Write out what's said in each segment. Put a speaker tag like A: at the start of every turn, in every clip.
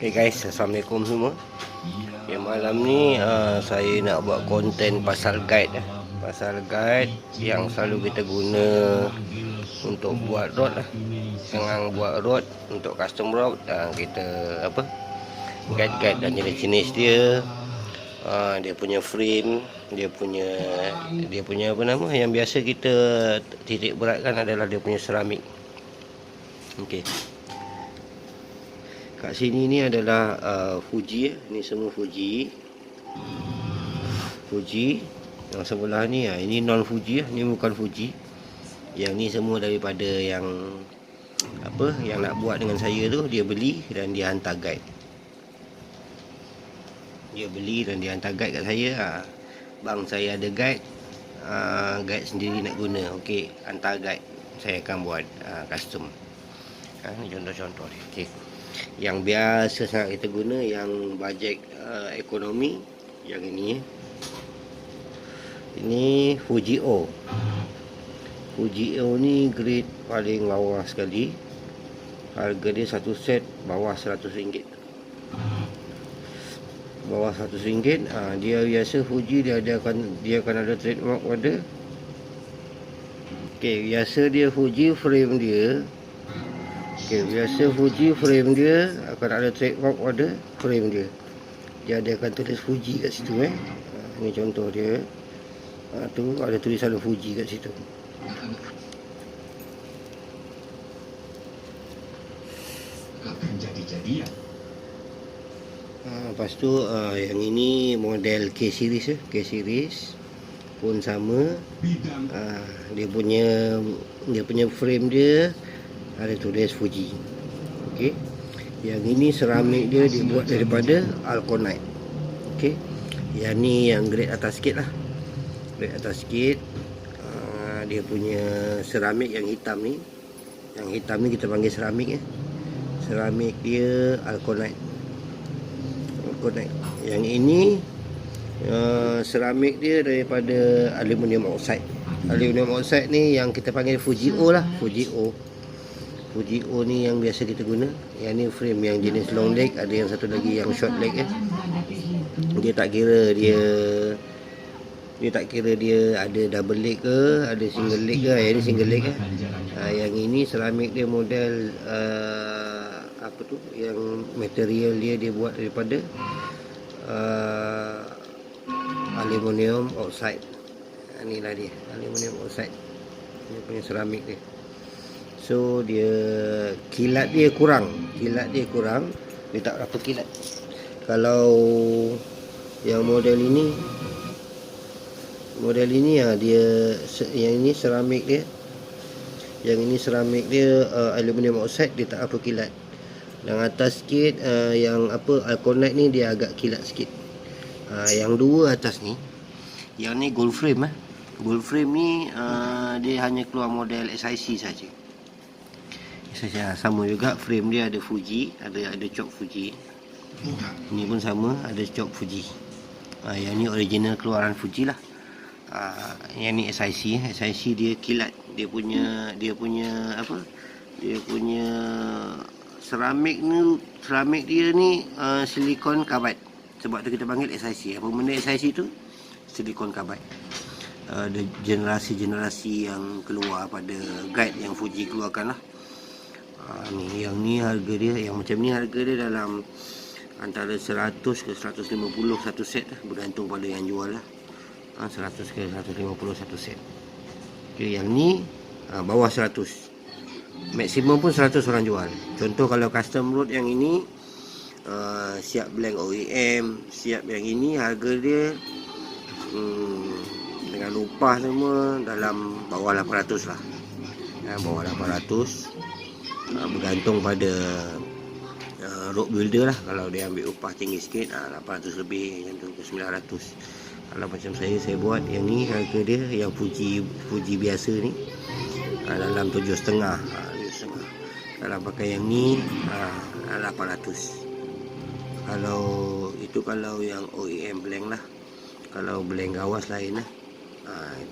A: Okay guys, Assalamualaikum semua. Okay, malam ni saya nak buat konten pasal guide pasal guide yang selalu kita guna untuk buat road lah. Jangan buat road untuk custom road, kita guide-guide dan jenis-jenis dia. Dia punya frame, dia punya apa nama yang biasa kita titik beratkan adalah dia punya seramik. Okey. Kat sini ni adalah Fuji. Ni semua Fuji. Yang sebelah ni ini non Fuji, ni bukan Fuji. Yang ni semua daripada yang yang nak buat dengan saya tu, dia beli dan dia hantar guide. Dia beli dan dia hantar guide kat saya. Bang, saya ada guide. Guide sendiri nak guna. Okey, hantar guide. Saya akan buat custom. Ni contoh-contoh dia. Okey. Yang biasa sangat kita guna, yang bajet ekonomi, yang ini. Ini Fuji O. Fuji O ni grade paling bawah sekali. Harga dia satu set bawah RM100. Bawah RM100. Dia biasa Fuji dia akan ada trademark pada. Okey, biasa dia Fuji frame dia. Biasa Fuji frame dia akan ada trademark pada frame dia. Dia akan tulis Fuji kat situ. Ini contoh dia. Tu ada tulisan Fuji kat situ. Akan jadi-jadian. Lepas tu yang ini model K series. K series pun sama. Dia punya frame dia ada tulis Fuji. Okey. Yang ini seramik dia dibuat daripada Alconite. Okey. Yang ni yang grade atas sikit lah. Grade atas sikit. Dia punya seramik yang hitam ni. Yang hitam ni kita panggil seramik. Seramik dia Alconite. Yang ini seramik dia daripada aluminium oxide. Aluminium oxide ni yang kita panggil Fuji O lah. Fuji O ni yang biasa kita guna. Yang ni frame yang jenis long leg. Ada yang satu lagi yang short leg. Dia tak kira dia ada double leg ke, ada single leg ke. Yang ni single leg. Yang ini seramik dia model yang material dia buat daripada aluminium oxide. Inilah dia, aluminium oxide. Dia punya seramik dia. So dia kilat dia kurang. Dia tak berapa kilat. Kalau yang model ini dia yang ini seramik dia. Yang ini seramik dia aluminium oxide, dia tak apa kilat. Yang atas sikit yang Alconite ni dia agak kilat sikit. Yang dua atas ni, yang ni gold frame. Gold frame ni dia hanya keluar model SIC saja. Sama juga frame dia ada Fuji, ada chop Fuji. Ini pun sama, ada chop Fuji. Yang ni original keluaran Fuji lah. Yang ni SIC dia kilat. Dia punya seramik dia ni silikon carbide. Sebab tu kita panggil SIC. Apa benda SIC tu? Silikon carbide. Ada generasi-generasi yang keluar pada guide yang Fuji keluarkan lah. Yang ni harga dia, yang macam ni harga dia dalam antara 100 ke 150 satu set lah, bergantung pada yang jual lah. 100 ke 150 satu set. Okay, yang ni bawah 100. Maksimum pun 100 orang jual. Contoh kalau custom road yang ini siap blank OEM, siap yang ini harga dia dengan upah semua dalam bawah 800 lah. Bawah 800. Bergantung pada road builder lah. Kalau dia ambil upah tinggi sikit 800 lebih, macam tu ke 900. Kalau macam saya buat yang ni, harga dia yang Fuji biasa ni dalam 7,5. Kalau pakai yang ni 800. Kalau yang OEM blank lah. Kalau blank gawas lain lah,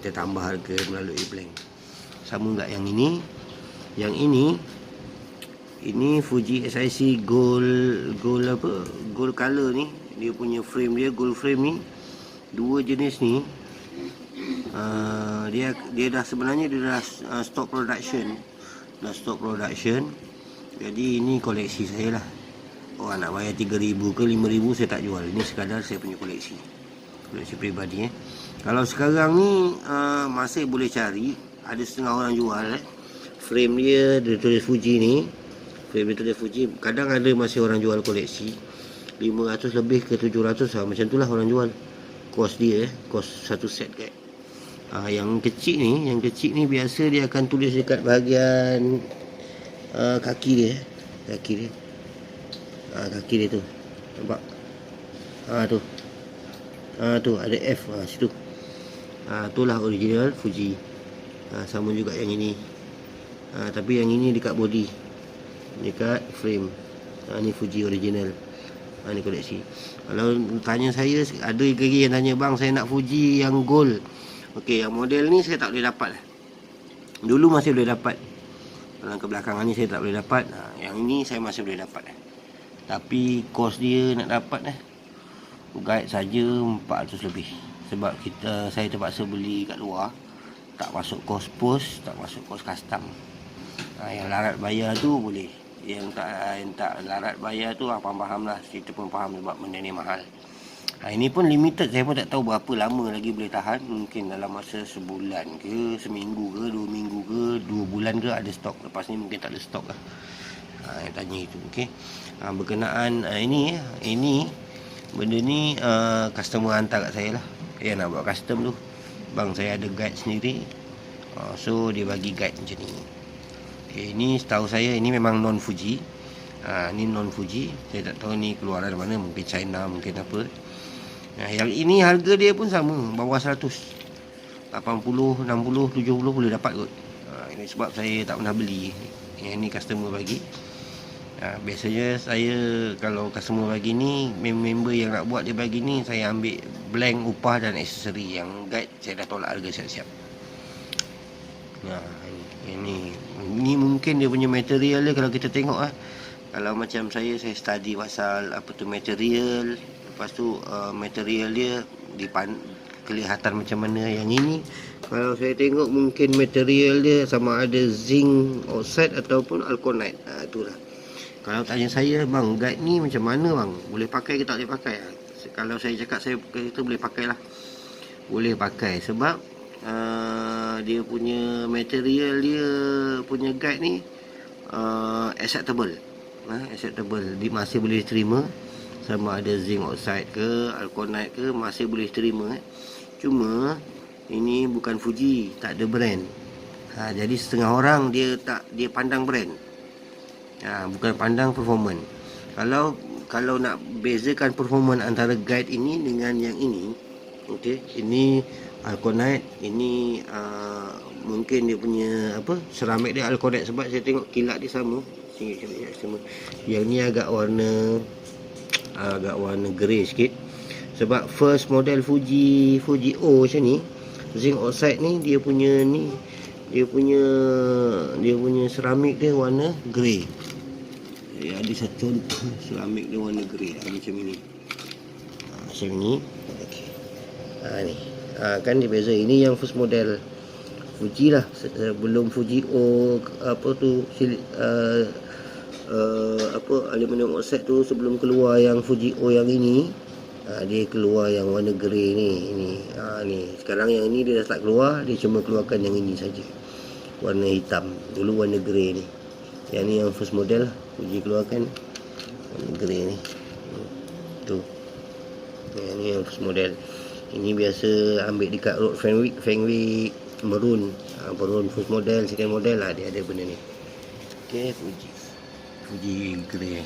A: kita tambah harga melalui blank. Sama enggak yang ini? Yang ini Ini Fuji SIC gold apa? Gold color ni. Dia punya frame dia gold frame ni. Dua jenis ni. Dia dah sebenarnya dia dah stop production. Dah stop production. Jadi ini koleksi saya lah. Oh, nak bayar 3,000 ke 5,000 saya tak jual. Ini sekadar saya punya koleksi. Koleksi peribadi Kalau sekarang ni masih boleh cari, ada setengah orang jual frame dia tulis Fuji ni. Frame dia tulis Fuji. Kadang ada masih orang jual koleksi 500 lebih ke 700 lah. Macam tu lah orang jual. Kos dia kos satu set guide. Yang kecil ni biasa dia akan tulis dekat bahagian kaki dia. Kaki dia tu. Nampak? Tu ada F situ. Itulah original Fuji. Sama juga yang ini. Tapi yang ini dekat body, dekat frame. Ni Fuji original. Ni koleksi. Kalau tanya saya, ada lagi yang tanya, bang saya nak Fuji yang gold. Okey, yang model ni saya tak boleh dapat. Dulu masih boleh dapat. Dalam kebelakangan ni saya tak boleh dapat. Yang ini saya masih boleh dapat. Tapi kos dia nak dapat guide saja 400 lebih. Sebab saya terpaksa beli kat luar. Tak masuk kos pos, tak masuk kos custom. Yang larat bayar tu boleh. Yang tak larat bayar tu faham lah. Kita pun faham sebab benda ni mahal. Ini pun limited. Saya pun tak tahu berapa lama lagi boleh tahan. Mungkin dalam masa sebulan ke, seminggu ke, 2 minggu ke, 2 bulan ke ada stok. Lepas ni mungkin tak ada stok lah. Yang tanya itu. Okay. Berkenaan ini benda ni customer hantar kat saya lah. Dia nak buat custom tu. Bang saya ada guide sendiri. So dia bagi guide macam ni. Ini setahu saya ini memang non Fuji. Ni non Fuji. Saya tak tahu ni keluaran mana. Mungkin China, mungkin apa. Yang ini harga dia pun sama, bawah 100. 80, 60, 70 boleh dapat kot. Ini sebab saya tak pernah beli. Yang ni customer bagi. Biasanya saya kalau customer bagi ni, member yang nak buat dia bagi ni, saya ambil blank upah dan aksesori. Yang guide saya dah tolak harga siap-siap. Ini mungkin dia punya material dia. Kalau kita tengok kalau macam saya study pasal apa tu material. Lepas tu material dia kelihatan macam mana. Yang ini kalau saya tengok mungkin material dia sama ada zinc oxide ataupun alkonite. Itulah. Kalau tanya saya, bang guide ni macam mana bang? Boleh pakai ke tak boleh pakai? Kalau saya cakap saya kita boleh pakai lah. Boleh pakai sebab dia punya material dia punya guide ni acceptable. Acceptable. Dia masih boleh terima. Sama ada zinc oxide ke alkonite ke masih boleh terima. Cuma ini bukan Fuji, tak ada brand. Jadi setengah orang dia pandang brand. Bukan pandang performance. Kalau nak bezakan performance antara guide ini dengan yang ini, okey, ini alkonite, ini mungkin dia punya seramik dia alkonite sebab saya tengok kilat dia sama. Yang ni agak warna grey sikit. Sebab first model Fuji O macam ni, zinc oxide ni dia punya seramik dia warna grey. Ada satu seramik dia warna grey macam ini. Macam ni. Okey. Ni. Kan dia beza. Ini yang first model Fuji lah. Belum Fuji O aluminium oxide tu sebelum keluar yang Fuji O yang ini. Dia keluar yang warna grey ni. Ni. Sekarang yang ini dia dah start keluar. Dia cuma keluarkan yang ini saja. Warna hitam. Dulu warna grey ni. Yang ni yang first model lah. Fuji keluarkan warna grey ni. Tu. Yang ni yang first model. Ini biasa ambil dekat road Fengwi maroon. Maroon first model, second model lah. Dia ada benda ni. Okay, Fuji grey.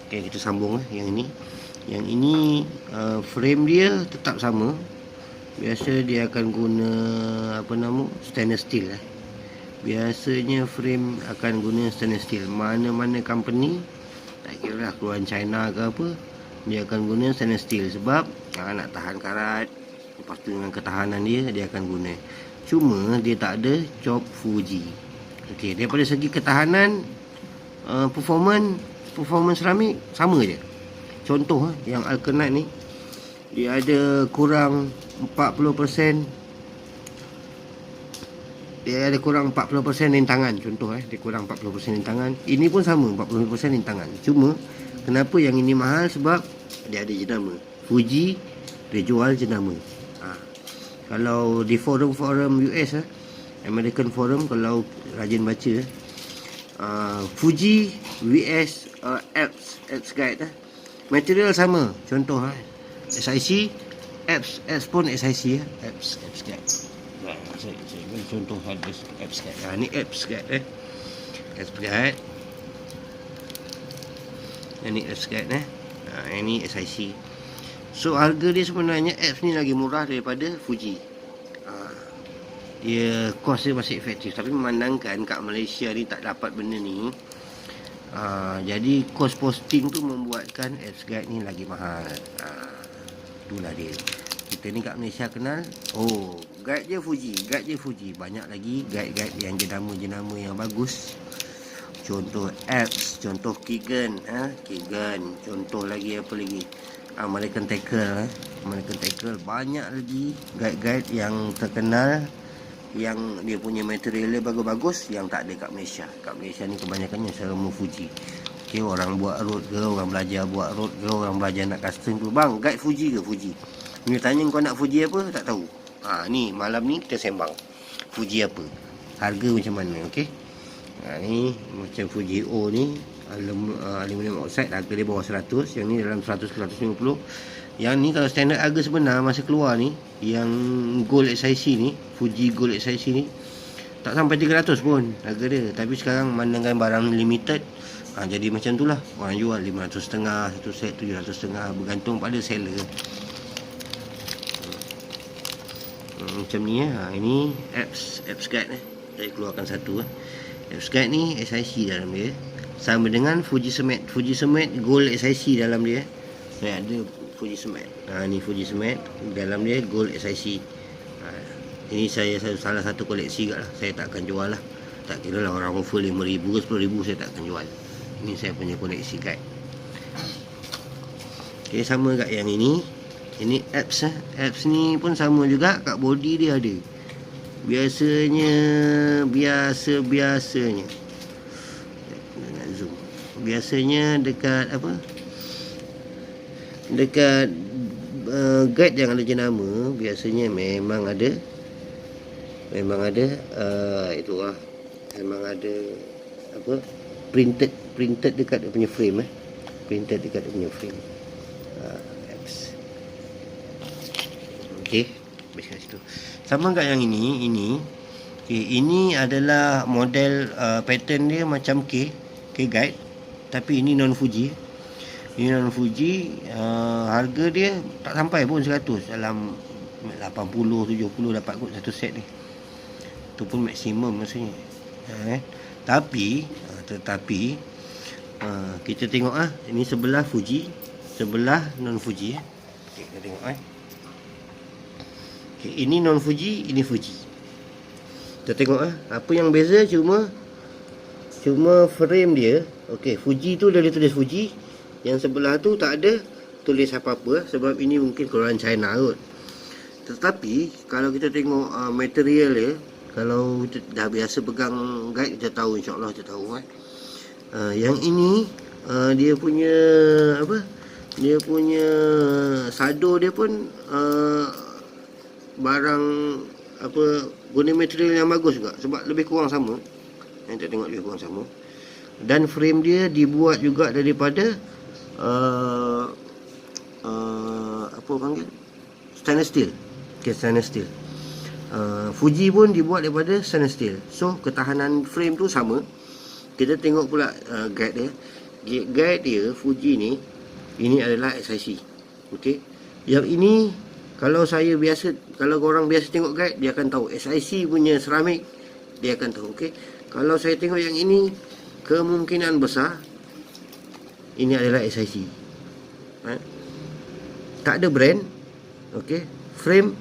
A: Okay, kita sambung yang ini. Yang ini frame dia tetap sama. Biasa dia akan guna stainless steel lah. Biasanya frame akan guna stainless steel. Mana-mana company, tak kira lah keluaran China ke apa, dia akan guna stainless steel. Sebab nak tahan karat. Lepas tu dengan ketahanan dia akan guna. Cuma dia tak ada chop Fuji. Okey, daripada segi ketahanan performance seramik sama je. Contoh yang Alkanite ni, dia ada kurang 40%, dia ada kurang 40% rintangan. Contoh dia kurang 40% rintangan. Ini pun sama, 40% rintangan. Cuma kenapa yang ini mahal? Sebab dia ada jenama. Fuji dia jual jenama. Kalau di forum-forum US, American Forum, kalau rajin baca, Fuji vs Alps Guide, material sama. Contoh SIC, Alps pun SIC, Alps Guide. Saya beri contoh Alps Guide. Ni Alps Guide Alps Guide. Ini Alps Guide ini SIC. So harga dia sebenarnya Alps ni lagi murah daripada Fuji. Dia kos dia masih efektif. Tapi memandangkan kat Malaysia ni tak dapat benda ni, jadi kos posting tu membuatkan Alps Guide ni lagi mahal. Itulah dia. Kita ni kat Malaysia kenal, guide je Fuji. Banyak lagi guide-guide yang jenama-jenama yang bagus. Contoh Alps, contoh Keegan, contoh lagi apa lagi? American Tackle, banyak lagi guide-guide yang terkenal, yang dia punya material dia bagus-bagus, yang tak ada kat Malaysia. Kat Malaysia ni kebanyakannya semua Fuji. Okay, orang buat road ke, orang belajar buat road ke, orang belajar nak custom ke, bang, guide Fuji ke? Fuji. Dia tanya kau nak Fuji apa, tak tahu. Ni malam ni kita sembang Fuji apa, harga macam mana. Okay, ni macam Fuji O ni, aluminium oxide, harga dia bawah 100. Yang ni dalam 100 ke 150. Yang ni kalau standard harga sebenar masa keluar ni, yang Gold SIC ni, Fuji Gold SIC ni, tak sampai 300 pun harga dia. Tapi sekarang mandangkan barang limited, jadi macam tu lah. Orang jual 500.5, satu set 700.5, bergantung pada seller. Macam ni ini Alps Guide saya keluarkan satu. Alps Guide ni SIC dalam dia, sama dengan Fuji Summit Gold SIC dalam dia. Ada Fuji Summit. Ni Fuji Summit dalam dia Gold SIC. Ini saya salah satu koleksi kat lah. Saya tak akan jual lah. Tak kira lah orang offer 5,000 ke 10,000, saya tak akan jual. Ini saya punya koleksi guide. Okay, sama kat yang ini. Ini Alps. Alps ni pun sama juga, kat body dia ada. Biasanya nak zoom. Biasanya dekat dekat guide yang ada jenama, biasanya memang ada memang ada printed dekat dia punya frame apps. Okey, habiskan situ. Sama kat yang ini ini adalah model pattern dia macam K guide, tapi ini non Fuji. Harga dia tak sampai pun 100, dalam 80-70 dapat kot satu set ni. Tu pun maksimum maksudnya. Tetapi kita tengok ini sebelah Fuji, sebelah non Fuji. Okay, kita tengok okay, ini non Fuji, ini Fuji. Kita tengok apa yang beza, cuma frame dia. Okey, Fuji tu dia tulis Fuji, yang sebelah tu tak ada tulis apa-apa, sebab ini mungkin keluaran China kot. Tetapi kalau kita tengok material dia, kalau kita dah biasa pegang guide, kita tahu, insya-Allah kita tahu yang ini dia punya dia punya sado dia pun barang guna material yang bagus juga, sebab lebih kurang sama. Yang kita tengok lebih kurang sama. Dan frame dia dibuat juga daripada stainless steel. Okay, stainless steel. Fuji pun dibuat daripada stainless steel. So ketahanan frame tu sama. Kita tengok pula guide dia. Guide dia Fuji ni, ini adalah SIC. Okey. Yang ini kalau orang biasa tengok guide, dia akan tahu SIC punya seramik, dia akan tahu. Okey. Kalau saya tengok yang ini, kemungkinan besar ini adalah SIC. Tak ada brand. Okey. Frame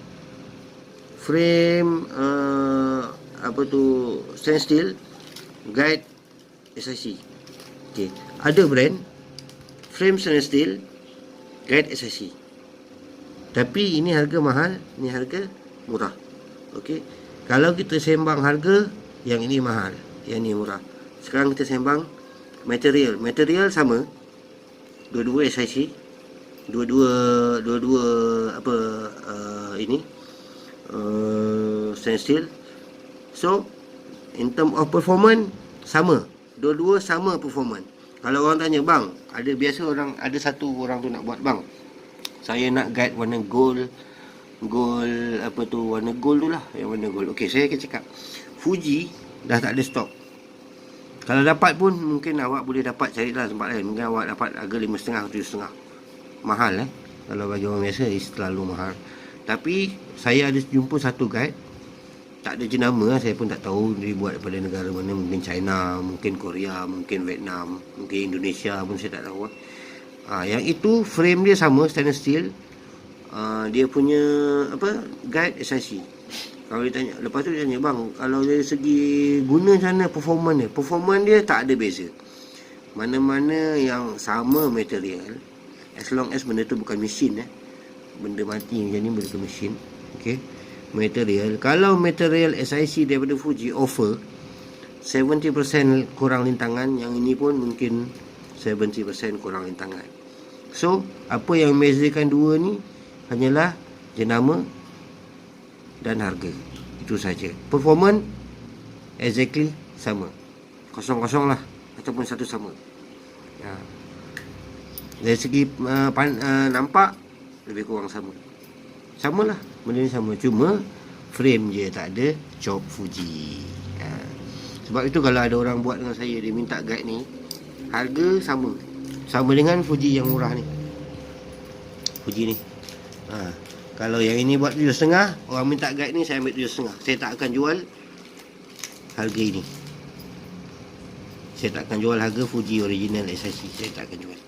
A: stainless steel, guide SIC. Okey, ada brand frame stainless steel, guide SIC. Tapi ini harga mahal, ini harga murah. Okey. Kalau kita sembang harga, yang ini mahal, yang ini murah. Sekarang kita sembang material. Material sama. Dua-dua SIC. Dua-dua apa ini stainless steel. So, in term of performance sama. Dua-dua sama performance. Kalau orang tanya, bang, ada satu orang tu nak buat, bang, saya nak guide warna gold warna gold tu lah, yang warna gold. Okey, saya akan cakap Fuji dah tak ada stok. Kalau dapat pun mungkin awak boleh dapat, carilah tempat lain. Mungkin awak dapat harga 5.5, 7.5. Mahal kalau bagi orang biasa terlalu mahal. Tapi saya ada jumpa satu guide, tak ada jenama, saya pun tak tahu dia buat daripada negara mana. Mungkin China, mungkin Korea, mungkin Vietnam, mungkin Indonesia pun saya tak tahu. Yang itu frame dia sama, stainless steel. Dia punya guide SIC. Kalau dia tanya, lepas tu dia tanya, bang, kalau dari segi guna macam mana performance dia tak ada beza. Mana-mana yang sama material, as long as benda tu bukan mesin, benda mati macam ni, benda tu mesin. Okay, material, kalau material SIC daripada Fuji offer 70% kurang lintangan, yang ini pun mungkin 70% kurang lintangan. So, apa yang membezakan dua ni hanyalah jenama dan harga. Itu saja. Performance exactly sama. Kosong-kosong lah, ataupun satu sama. Dari segi nampak lebih kurang sama. Samalah, benda ni sama. Cuma frame je tak ada chop Fuji. Sebab itu kalau ada orang buat dengan saya, dia minta guide ni, harga sama. Sama dengan Fuji yang murah ni. Fuji ni. Kalau yang ini buat 7.5, orang minta guide ni, saya ambil 7.5. Saya tak akan jual harga ini. Saya tak akan jual harga Fuji original SIC. Saya tak akan jual.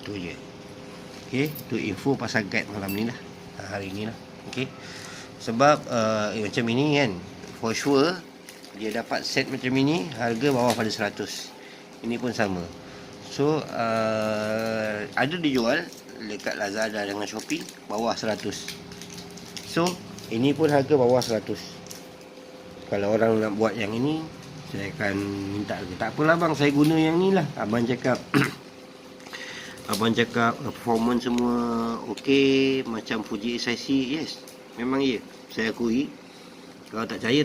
A: Itu je. Okey, tu info pasal guide malam ni lah. Hari ni lah. Okey. Sebab macam ini kan, for sure dia dapat set macam ini, harga bawah pada 100. Ini pun sama. So ada dijual dekat Lazada dengan Shopee bawah 100. So ini pun harga bawah 100. Kalau orang nak buat yang ini, saya akan minta harga. Tak apalah bang, saya guna yang ni lah. Abang cakap Abang cakap performance semua okey macam Fuji SIC. Yes, memang ya, saya akui. Kalau tak percaya,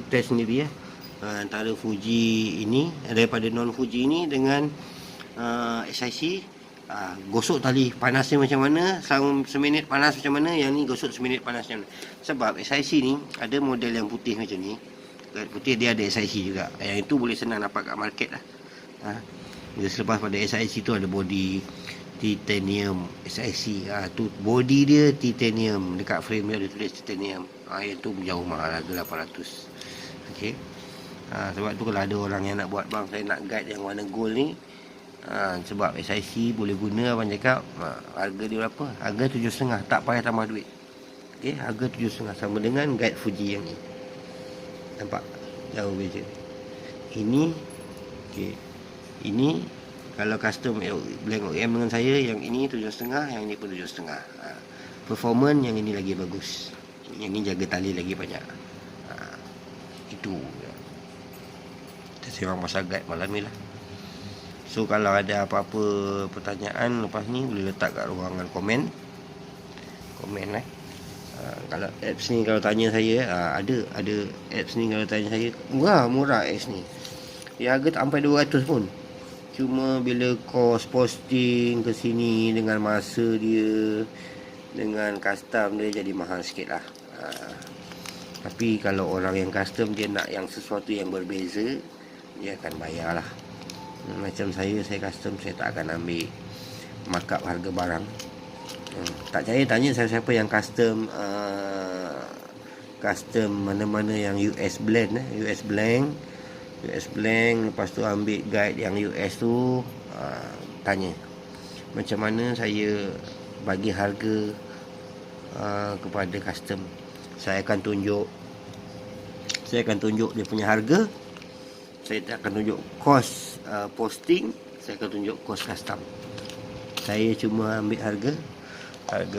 A: test sendiri antara Fuji ini, daripada non Fuji ini dengan SIC. Gosok tali panasnya macam mana, selama seminit panas macam mana, yang ni gosok seminit panas macam mana. Sebab SIC ni ada model yang putih macam ni. Putih dia ada SIC juga. Yang itu boleh senang dapat kat market lah. Bila selepas pada SIC tu ada body titanium SIC. Tu body dia titanium, dekat frame dia ada tulis titanium. Yang tu jauh mahal, harga 800. Okey. Sebab tu kalau ada orang yang nak buat, bang saya nak guide yang warna gold ni, sebab SIC boleh guna, abang cakap harga dia berapa? Harga 7.5, tak payah tambah duit. Okey, harga 7.5 sama dengan guide Fuji yang ni. Nampak? Jauh beza. Ini okey. Ini kalau custom blank OEM dengan saya, yang ini 7.5, yang ini pun 7.5. Performance yang ini lagi bagus. Yang ini jaga tali lagi banyak. Itu. Kita sembang pasal guide malam ni lah. So kalau ada apa-apa pertanyaan lepas ni, boleh letak kat ruangan komen lah. Kalau apps ni kalau tanya saya, ada apps ni kalau tanya saya, murah apps ni. Dia harga tak sampai 200 pun. Cuma bila kos posting ke sini dengan masa dia, dengan custom dia, jadi mahal sikit lah. Tapi kalau orang yang custom, dia nak yang sesuatu yang berbeza, dia akan bayar lah. Macam saya custom, saya tak akan ambil markup harga barang. Tak percaya, tanya siapa yang custom mana-mana yang US blend, US blank, lepas tu ambil guide yang US tu, tanya macam mana saya bagi harga kepada custom. Saya akan tunjuk dia punya harga, saya tak akan tunjuk kos posting, saya akan tunjuk kos custom. Saya cuma ambil harga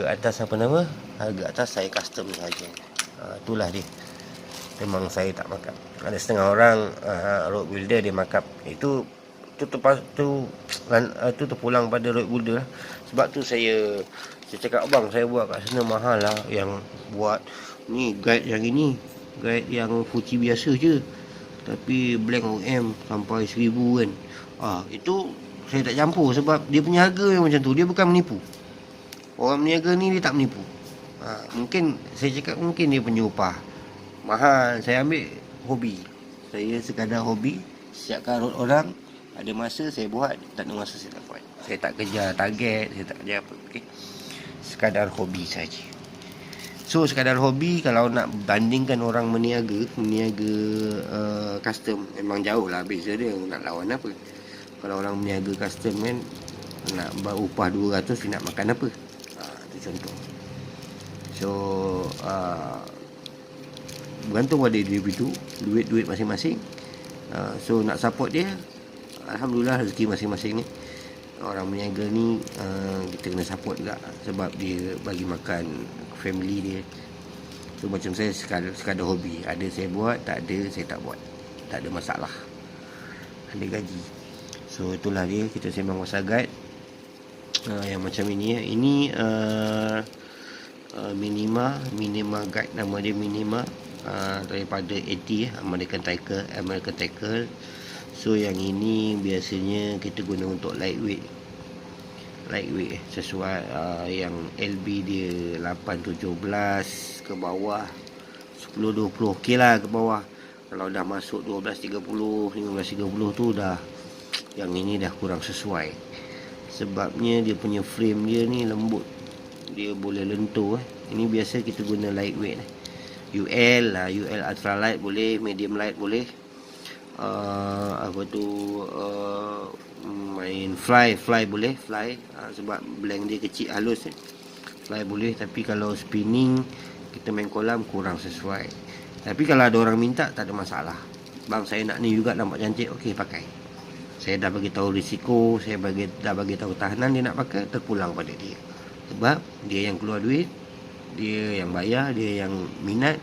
A: atas apa nama? Harga atas saya custom saja. Itulah dia. Memang saya tak markup. Ada setengah orang road builder dia markup. Itu terpulang pada road builder lah. Sebab tu saya cakap, abang saya buat kat sana mahal lah. Yang buat ni guide yang ini, guide yang fuci biasa je, tapi blank OM sampai 1000 kan. Itu saya tak campur sebab dia punya harga yang macam tu. Dia bukan menipu. Orang meniaga ni dia tak menipu. Mungkin saya cakap mungkin dia punya upah mahal. Saya ambil hobi. Saya sekadar hobi. Siapkan road orang, ada masa saya buat, tak ada masa saya tak buat. Saya tak kejar target, saya tak kejar apa. Okay? Sekadar hobi saja. So sekadar hobi, kalau nak bandingkan orang meniaga custom, memang jauh lah beza dia. Nak lawan apa? Kalau orang meniaga custom kan, nak upah 200, dia nak makan apa? Itu contoh. So bergantung pada individu, duit masing-masing. So nak support dia, alhamdulillah rezeki masing-masing ni. Orang meniaga ni kita kena support juga, sebab dia bagi makan family dia. So macam saya sekadar hobi, ada saya buat, tak ada saya tak buat, tak ada masalah, ada gaji. So itulah dia, kita sembang pasal guide yang macam ini. Ini Minima guide, nama dia Minima, daripada AT, American Tackle. So yang ini biasanya kita guna untuk lightweight sesuai yang LB dia 817 ke bawah, 10-20 okey lah ke bawah. Kalau dah masuk 12-30, 15-30 tu dah, yang ini dah kurang sesuai. Sebabnya dia punya frame dia ni lembut, dia boleh lentur. Ini biasa kita guna lightweight. UL ultralight boleh, medium light boleh, main fly boleh, sebab blank dia kecil halus fly boleh. Tapi kalau spinning kita main kolam kurang sesuai. Tapi kalau ada orang minta, tak ada masalah. Bang saya nak ni juga nampak cantik, okey pakai. Saya dah bagi tahu risiko, saya dah bagi tahu tahanan, dia nak pakai terpulang pada dia. Sebab dia yang keluar duit, dia yang bayar, dia yang minat.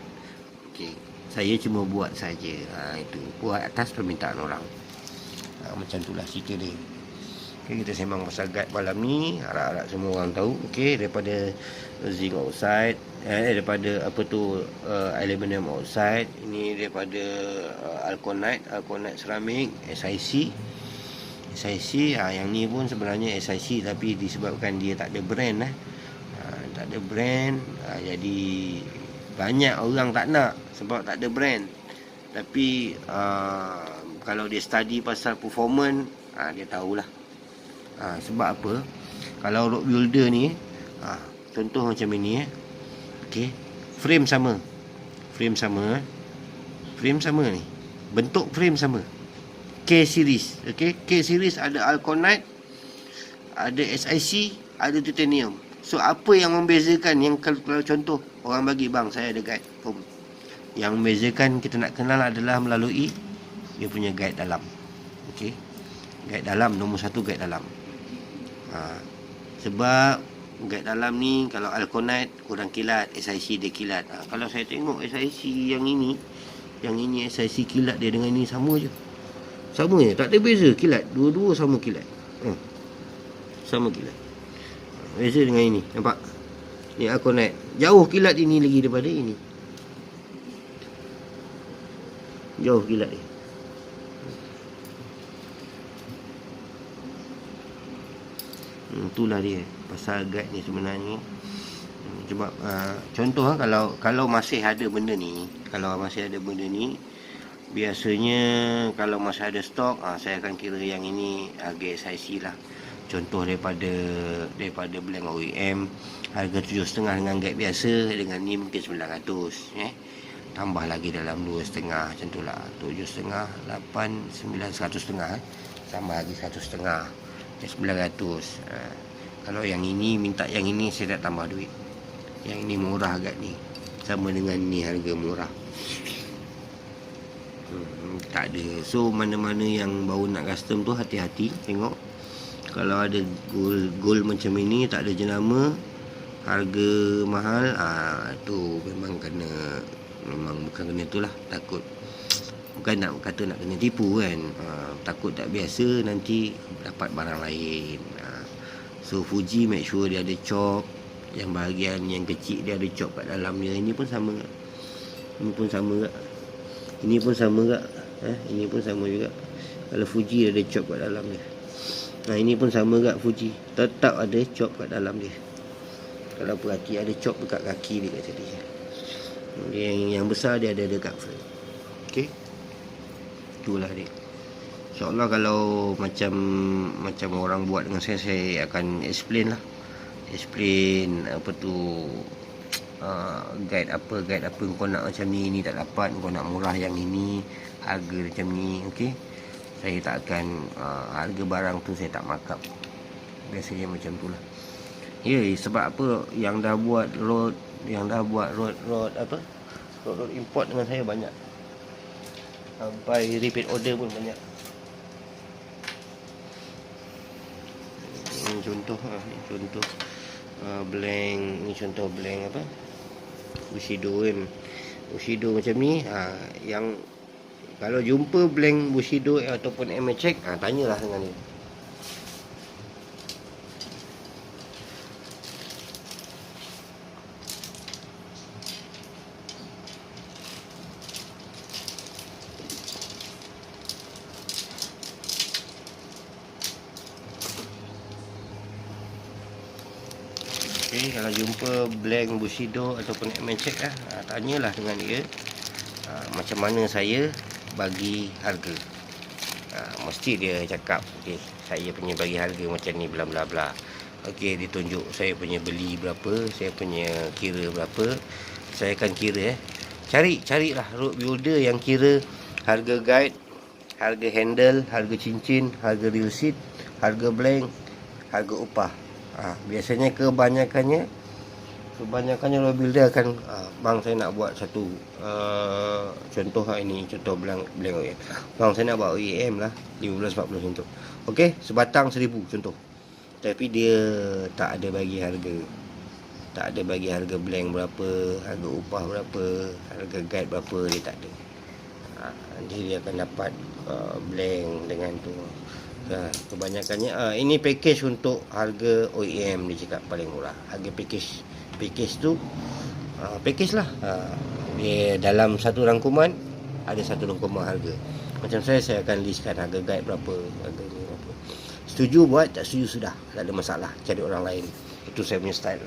A: Okey, saya cuma buat saja. Itu buat atas permintaan orang. Macam itulah cerita dia. Okay, kita sembang pasal guide malam ni, harap-harap semua orang tahu. Okey, daripada zinc oxide, daripada aluminium oxide, ini daripada alkonite ceramik, SIC. Yang ni pun sebenarnya SIC, tapi disebabkan dia tak ada brand jadi banyak orang tak nak sebab tak ada brand. Tapi kalau dia study pasal performance, dia tahulah. Sebab apa? Kalau road builder ni, contoh macam ini, okey, frame sama ni, bentuk frame sama, K series. Okey, K series ada alkonite, ada SIC, ada titanium. So apa yang membezakan? Yang kalau contoh orang bagi, bang saya ada guide home, yang membezakan kita nak kenal adalah melalui dia punya guide dalam. Okey, guide dalam, nombor 1 guide dalam. Sebab guide dalam ni, kalau alkonite kurang kilat, SIC dia kilat. Kalau saya tengok SIC yang ini SIC kilat dia dengan ini sama je, tak ada beza kilat, dua-dua sama kilat. Sama kilat. Beza dengan ini, nampak? Ni alkonite, jauh kilat ini lagi daripada ini, jauh kilat ni. Itulah dia pasal guide ni sebenarnya. Sebab contoh kalau masih ada benda ni, biasanya kalau masih ada stok, saya akan kira yang ini harga SIC lah. Contoh daripada blank OEM harga 7.5 dengan guide biasa, dengan ni mungkin 900, tambah lagi dalam 2.5, macam tu lah, 7.5, 8, 9, 100.5, tambah lagi 100.5, 900. Kalau yang ini minta yang ini, saya tak tambah duit. Yang ini murah agak ni, sama dengan ni harga murah. Tak ada. So mana-mana yang baru nak custom tu hati-hati tengok. Kalau ada gold macam ini tak ada jenama, harga mahal, tu memang bukan kena itulah, takut. Bukan nak kata nak kena tipu kan. Takut tak biasa nanti dapat barang lain. So Fuji make sure dia ada chop, yang bahagian yang kecil dia ada chop kat dalam dia. Ini pun sama tak? Ini pun sama tak? Ini pun sama tak? Ini pun sama juga. Kalau Fuji ada chop kat dalam dia. Ini pun sama tak Fuji? Tetap ada chop kat dalam dia. Kalau perhati ada chop dekat kaki dia kat tadi. Yang besar dia ada dekat front. Okey. Itulah dia. InsyaAllah kalau macam orang buat dengan saya akan explain lah. Explain apa tu, guide apa kau nak macam ni tak dapat, kau nak murah yang ini, harga macam ni. Okey. Saya tak akan harga barang tu saya tak markup. Biasanya macam tu lah. Ya, sebab apa yang dah buat road import dengan saya banyak. Sampai repeat order pun banyak. Ini contoh blank, ni contoh blank apa? Bushido kan. Bushido macam ni, yang kalau jumpa blank Bushido ataupun MHX, tanyalah dengan dia. Okay, kalau jumpa blank Bushido ataupun MHX tanyalah dengan dia macam mana saya bagi harga. Mesti dia cakap, okey, saya punya bagi harga macam ni, bla bla bla. Okey, ditunjuk saya punya beli berapa, saya punya kira berapa. Saya akan kira carilah road builder yang kira harga guide, harga handle, harga cincin, harga real seat, harga blank, harga upah. Biasanya kebanyakannya road builder akan bang, saya nak buat satu contoh ini, contoh blank OEM. Bang, saya nak buat OEM lah 15-40 contoh. Okey, sebatang 1000 contoh. Tapi dia tak ada bagi harga. Tak ada bagi harga blank berapa, harga upah berapa, harga guide berapa, dia tak ada. Nanti dia akan dapat blank dengan tu. Kebanyakannya ini package untuk harga OEM, dia cakap paling murah. Harga package tu package lah. Dia dalam satu rangkuman ada satu rangkuman harga. Macam saya akan listkan harga guide berapa, harga ni berapa. Setuju buat, tak setuju sudah, tak ada masalah, cari orang lain. Itu saya punya style.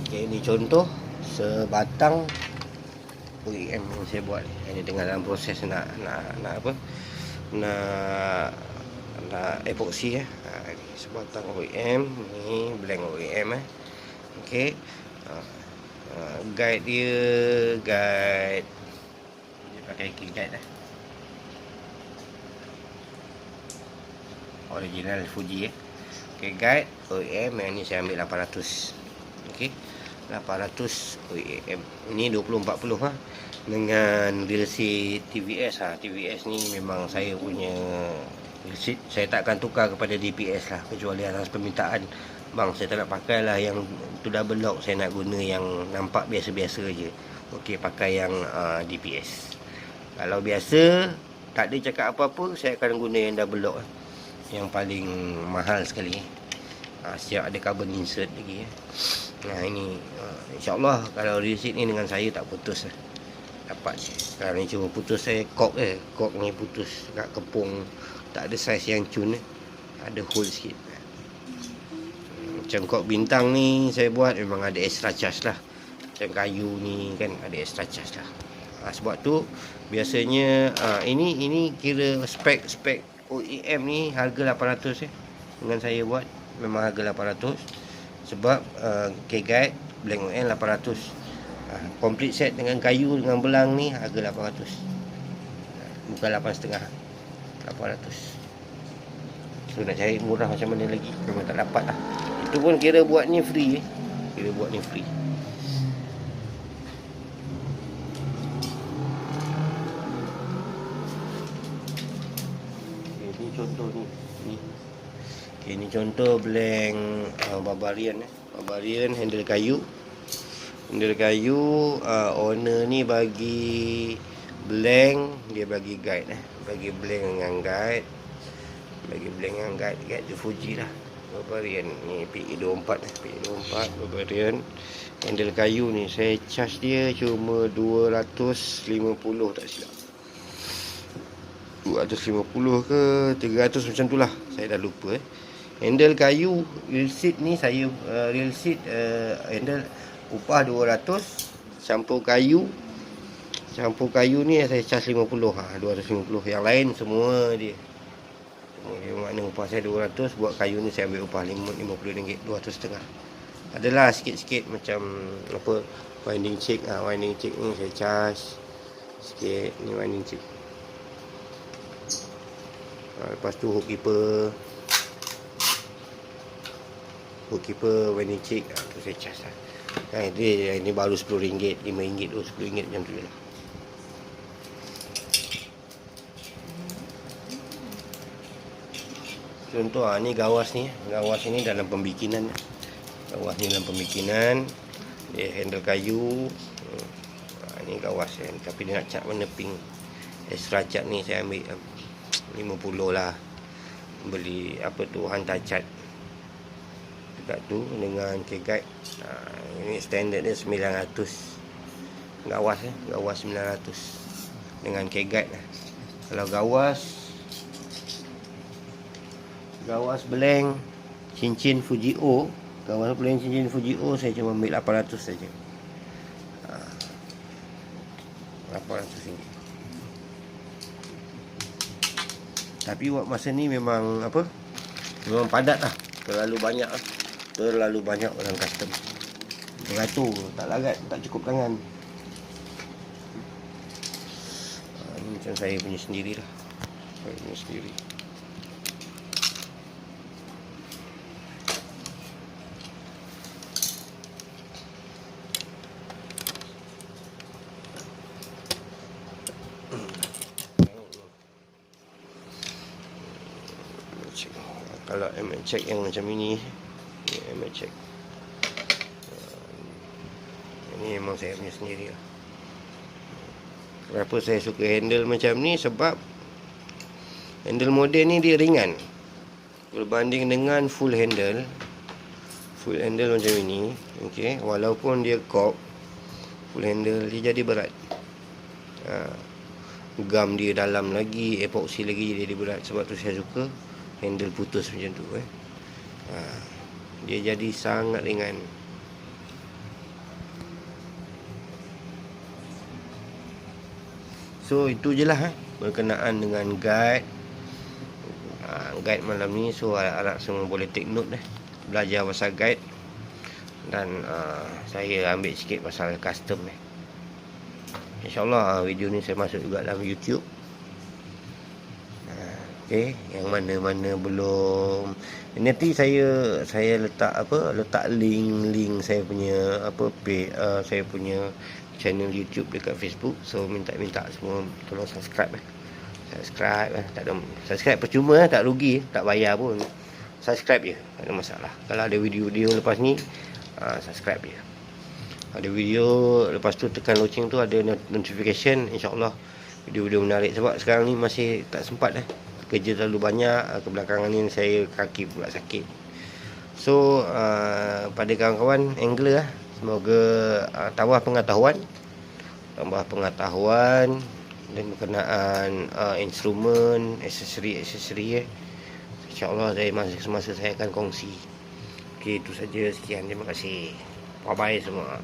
A: Okey, ini contoh sebatang OEM yang saya buat. Ini tengah dalam proses nak apa? Nak epoxy sebatang OEM ni, blank OEM Okey. Guide dia pakai key guide original Fuji Okey, guide OEM yang ni saya ambil 800. Okey. 800 OEM. Ini 2040 dengan real seat TVS TVS ni memang saya punya real seat. Saya tak akan tukar kepada DPS lah, kecuali atas permintaan. Bang, saya tak nak pakai lah yang tu double lock, saya nak guna yang nampak biasa-biasa je. Okey, pakai yang DPS. Kalau biasa tak ada cakap apa-apa, saya akan guna yang double lock yang paling mahal sekali. Siap ada carbon insert lagi ini insyaAllah kalau resit ni dengan saya tak putus dapat je. Sekarang ni cuma putus saya kok ni putus kat kepung, tak ada saiz yang cun ada hole sikit. Macam kok bintang ni saya buat memang ada extra charge lah. Macam kayu ni kan ada extra charge lah. Sebab tu biasanya ini kira spek OEM ni harga 800 dengan saya buat memang harga 800. Sebab K-guide blank OEM 800. Complete set dengan kayu dengan belang ni harga 800. Bukan 8.5, 800. So nak cari murah macam mana lagi, memang tak dapat lah. Itu pun kira buat ni free. Kira buat ni free. contoh ni. Okay, ni contoh blank Barbarian Barbarian handle kayu. Owner ni bagi blank, dia bagi guide bagi blank dengan guide. Guide tu Fuji lah. Barbarian ni PE24 Barbarian handle kayu ni. Saya charge dia cuma 250 tak silap. 250 ke 300 macam tu lah. Saya dah lupa. Handle kayu real seat ni saya handle upah 200. Campur kayu ni saya charge 50 250. Yang lain semua dia makna upah saya 200. Buat kayu ni saya ambil upah RM50, 200.5. Adalah sikit-sikit macam apa, winding check ni saya charge sikit. Ni winding check. Lepas tu hook keeper winding check tu saya charge lah. Ini baru RM10, RM5 tu, RM10 macam tu je lah. Contoh ni gawas ni dalam pembikinan. Dia handle kayu. Ni gawas tapi dia nak cat warna pink. Extra cat ni saya ambil 50 lah. Beli hantar cat dekat tu dengan K-guide. Ini standard dia 900. Gawas 900 dengan K-guide lah. Kalau gawas blank cincin Fuji O, saya cuma ambil 800 saja. 800 ringgit. Tapi buat masa ni memang padat lah. Terlalu banyak orang custom. Beratur, tak larat, tak cukup tangan. Ni macam saya punya sendiri lah. Kalau check yang macam ini, check. Ini memang saya punya sendiri lah. Kenapa saya suka handle macam ni? Sebab handle model ni dia ringan berbanding dengan full handle macam ini. Okay, walaupun dia cork, full handle dia jadi berat. Gam dia dalam lagi, epoxy lagi jadi berat. Sebab tu saya suka handle putus macam tu. Dia jadi sangat ringan. So itu je lah berkenaan dengan guide malam ni. So harap semua boleh take note belajar pasal guide. Dan saya ambil sikit pasal custom InsyaAllah video ni saya masuk juga dalam YouTube. Okay, yang mana-mana belum, nanti saya letak link saya punya saya punya channel YouTube dekat Facebook. So minta semua tolong subscribe. Tak ada subscribe percuma, tak rugi, tak bayar pun. Subscribe je, tak ada masalah. Kalau ada video lepas ni, subscribe je. Ada video lepas tu tekan loceng tu, ada notification. InsyaAllah video-video menarik. Sebab sekarang ni masih tak sempat kerja terlalu banyak. Kebelakangan ni saya kaki pula sakit. So pada kawan-kawan angler, semoga tambah pengetahuan dan berkenaan instrumen, aksesori. InsyaAllah dari semasa saya akan kongsi. Okay, itu saja. Sekian, terima kasih. Bye bye semua.